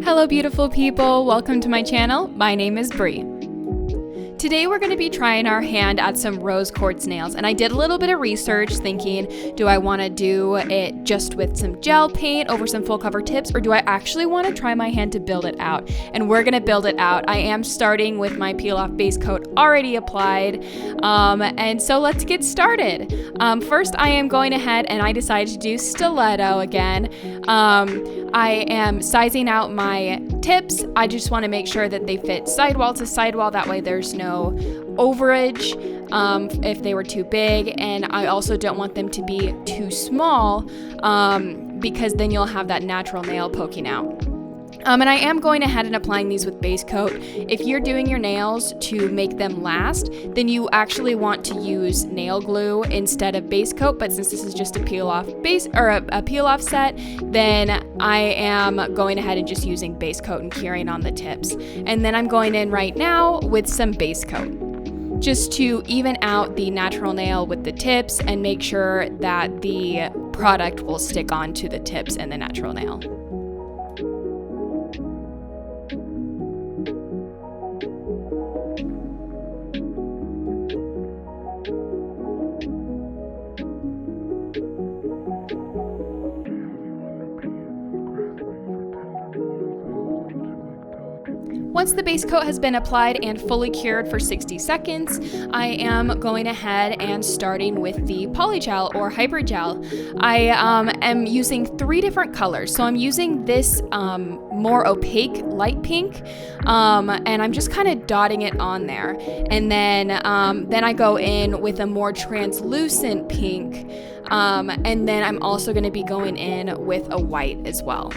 Hello beautiful people, welcome to my channel. My name is Bree. Today we're going to be trying our hand at some rose quartz nails, and I did a little bit of research thinking, do I want to do it just with some gel paint over some full cover tips, or do I actually want to try my hand to build it out? And we're going to build it out. I am starting with my peel off base coat already applied, and so let's get started. First I am going ahead and I decided to do stiletto again. I am sizing out my tips. I just want to make sure that they fit sidewall to sidewall, that way there's no overage if they were too big, and I also don't want them to be too small because then you'll have that natural nail poking out. And I am going ahead and applying these with base coat. If you're doing your nails to make them last, then you actually want to use nail glue instead of base coat, but since this is just a peel off base or a peel off set, then I am going ahead and just using base coat and curing on the tips. And then I'm going in right now with some base coat, just to even out the natural nail with the tips and make sure that the product will stick onto the tips and the natural nail. Once the base coat has been applied and fully cured for 60 seconds, I am going ahead and starting with the polygel or hypergel. I am using 3 different colors. So I'm using this more opaque light pink, and I'm just kind of dotting it on there. And then I go in with a more translucent pink, and then I'm also going to be going in with a white as well.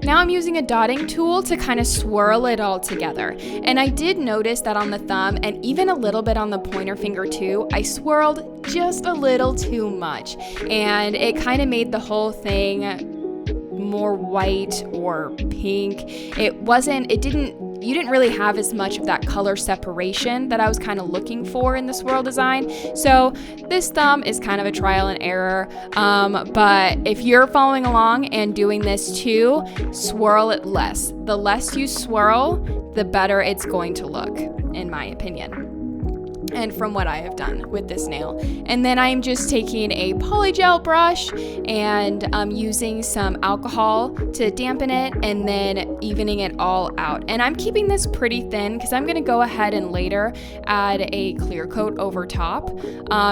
Now I'm using a dotting tool to kind of swirl it all together. And I did notice that on the thumb and even a little bit on the pointer finger too, I swirled just a little too much. And it kind of made the whole thing more white or pink. You didn't really have as much of that color separation that I was kind of looking for in the swirl design. So this thumb is kind of a trial and error, but if you're following along and doing this too, swirl it less. The less you swirl, the better it's going to look, in my opinion, and from what I have done with this nail. And then I'm just taking a polygel brush and using some alcohol to dampen it and then evening it all out. And I'm keeping this pretty thin because I'm gonna go ahead and later add a clear coat over top.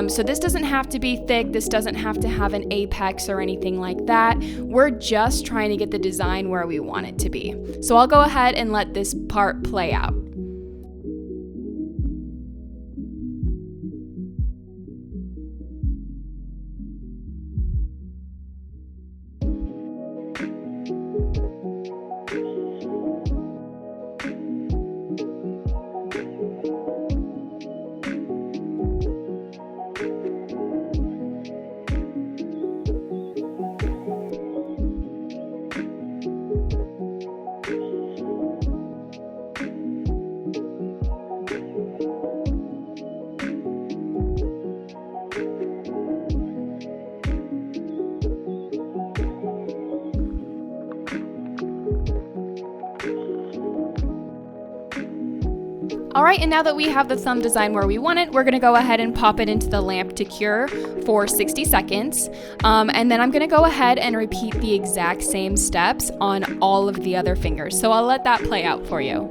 So this doesn't have to be thick, this doesn't have to have an apex or anything like that. We're just trying to get the design where we want it to be. So I'll go ahead and let this part play out. All right, and now that we have the thumb design where we want it, we're gonna go ahead and pop it into the lamp to cure for 60 seconds. And then I'm gonna go ahead and repeat the exact same steps on all of the other fingers. So I'll let that play out for you.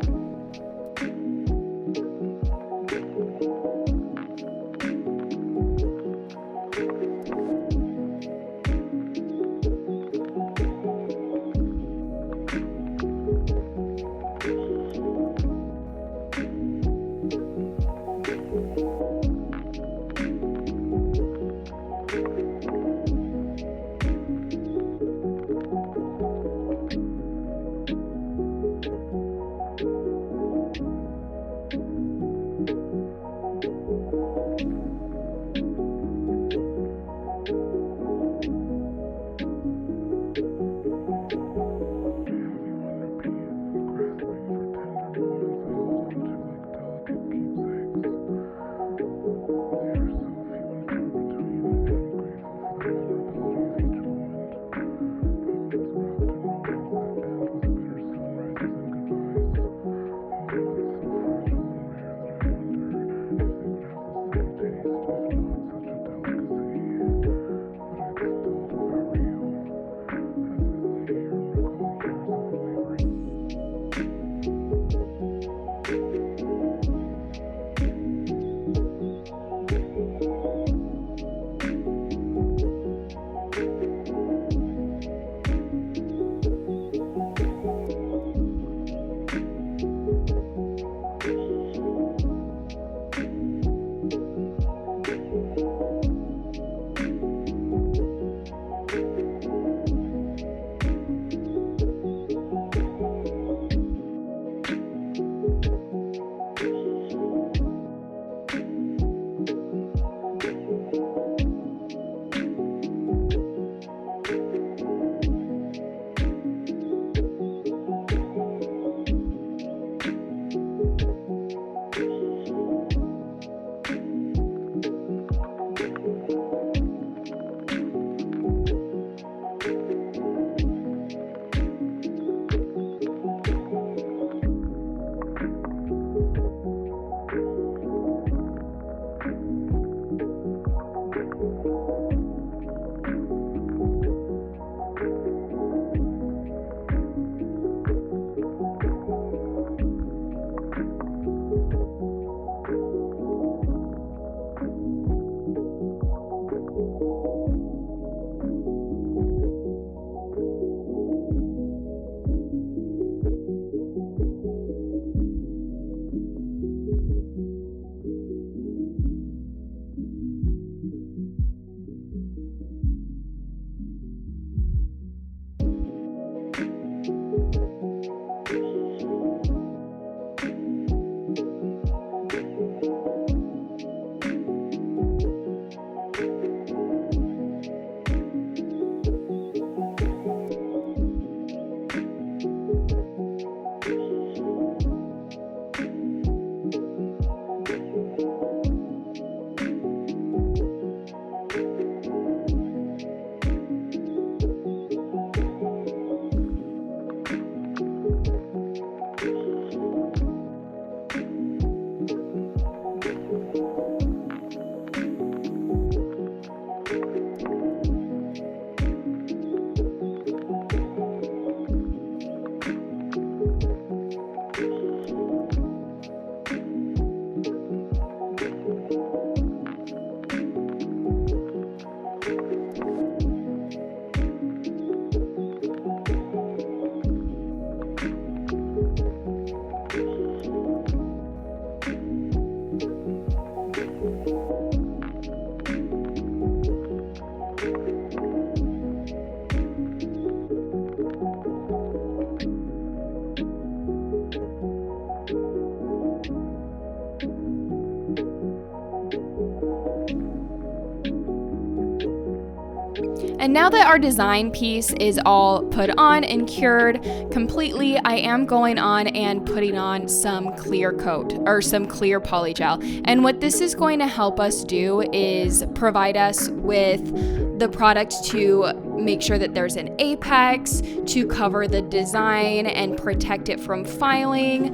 And now that our design piece is all put on and cured completely, I am going on and putting on some clear coat or some clear polygel. And what this is going to help us do is provide us with the product to make sure that there's an apex to cover the design and protect it from filing.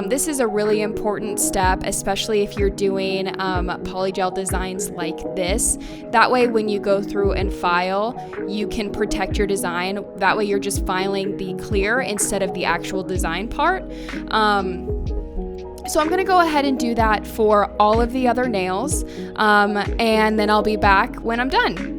This is a really important step, especially if you're doing polygel designs like this. That way, when you go through and file, you can protect your design. That way you're just filing the clear instead of the actual design part. So I'm gonna go ahead and do that for all of the other nails, and then I'll be back when I'm done.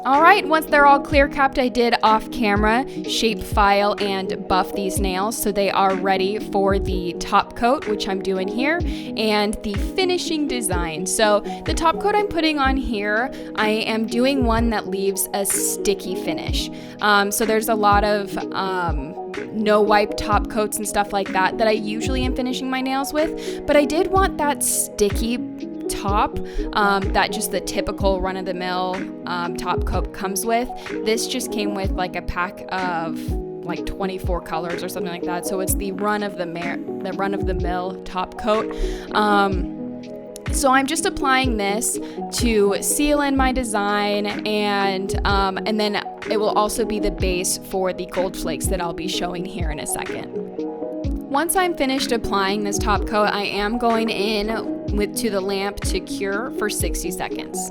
All right, once they're all clear capped, I did off camera shape file and buff these nails so they are ready for the top coat, which I'm doing here, and the finishing design. So the top coat I'm putting on here, I am doing one that leaves a sticky finish. So there's a lot of no wipe top coats and stuff like that I usually am finishing my nails with, but I did want that sticky top that just the typical run-of-the-mill top coat comes with. This just came with like a pack of like 24 colors or something like that, so it's the run-of-the-mill top coat. So I'm just applying this to seal in my design, and then it will also be the base for the gold flakes that I'll be showing here in a second. Once I'm finished applying this top coat, I am going in to the lamp to cure for 60 seconds.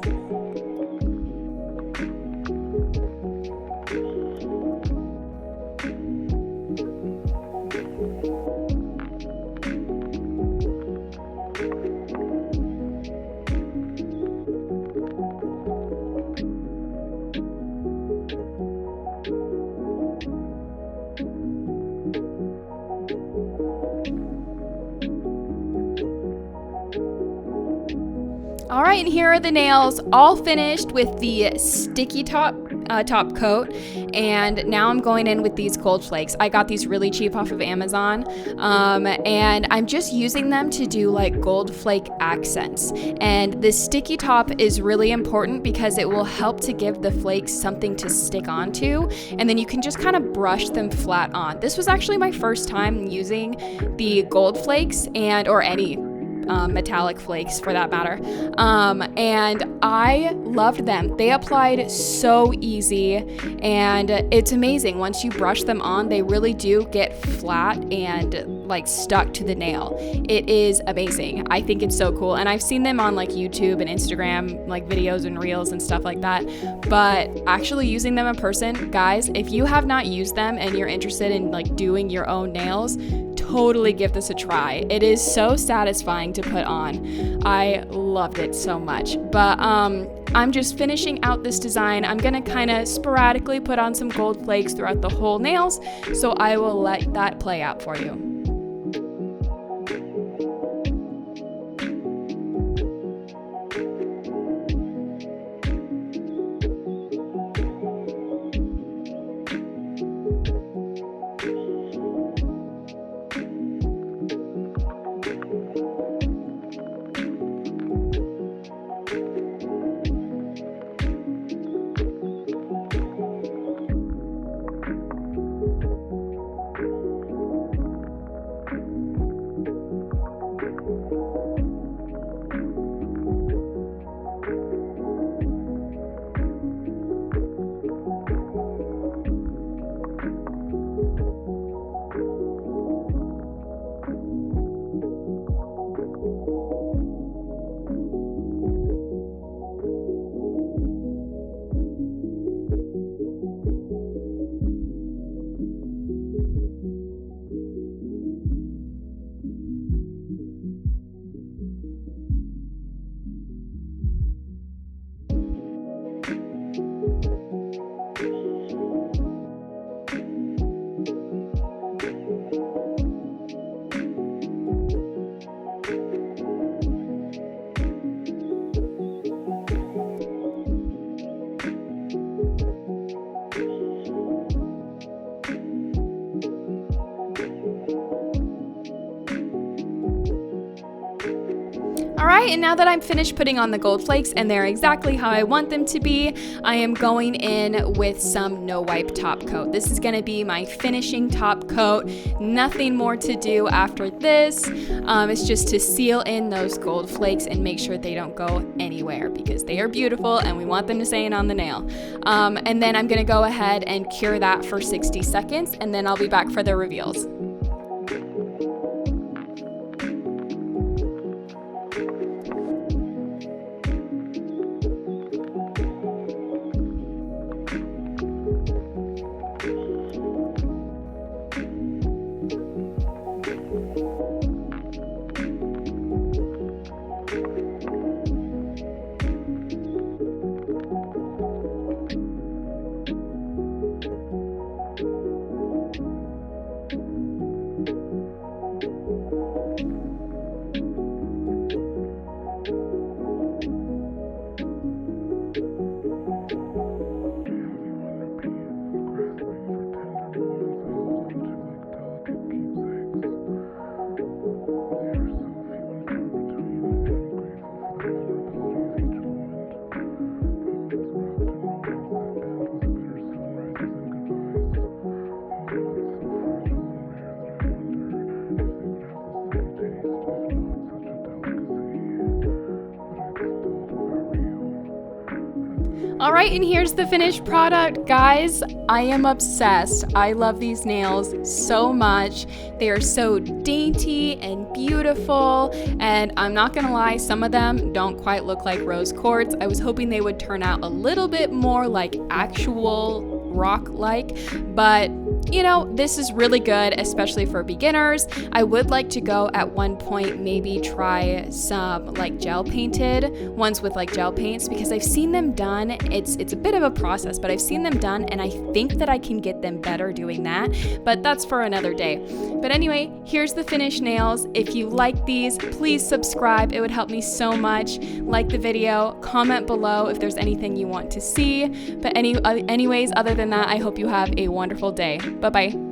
All right, and here are the nails all finished with the sticky top coat, and now I'm going in with these gold flakes. I got these really cheap off of Amazon, and I'm just using them to do like gold flake accents. And the sticky top is really important because it will help to give the flakes something to stick onto, and then you can just kind of brush them flat on. This was actually my first time using the gold flakes or any metallic flakes for that matter, and I loved them. They applied so easy, and it's amazing. Once you brush them on, they really do get flat and like stuck to the nail. It is amazing. I think it's so cool, and I've seen them on like YouTube and Instagram like videos and reels and stuff like that, but actually using them in person, guys, if you have not used them and you're interested in like doing your own nails, totally give this a try. It is so satisfying to put on. I loved it so much. But I'm just finishing out this design. I'm gonna kind of sporadically put on some gold flakes throughout the whole nails, so I will let that play out for you. right, and now that I'm finished putting on the gold flakes and they're exactly how I want them to be, I am going in with some no wipe top coat. This is gonna be my finishing top coat. Nothing more to do after this. It's just to seal in those gold flakes and make sure they don't go anywhere because they are beautiful and we want them to stay in on the nail. And then I'm gonna go ahead and cure that for 60 seconds and then I'll be back for the reveals. All right, and here's the finished product, guys. I am obsessed. I love these nails so much. They are so dainty and beautiful, and I'm not gonna lie, some of them don't quite look like rose quartz. I was hoping they would turn out a little bit more like actual rock-like, but you know, this is really good, especially for beginners. I would like to go at one point, maybe try some like gel painted ones with like gel paints because I've seen them done. It's a bit of a process, but I've seen them done and I think that I can get them better doing that, but that's for another day. But anyway, here's the finished nails. If you like these, please subscribe. It would help me so much. Like the video, comment below if there's anything you want to see. But anyways, other than that, I hope you have a wonderful day. Bye-bye.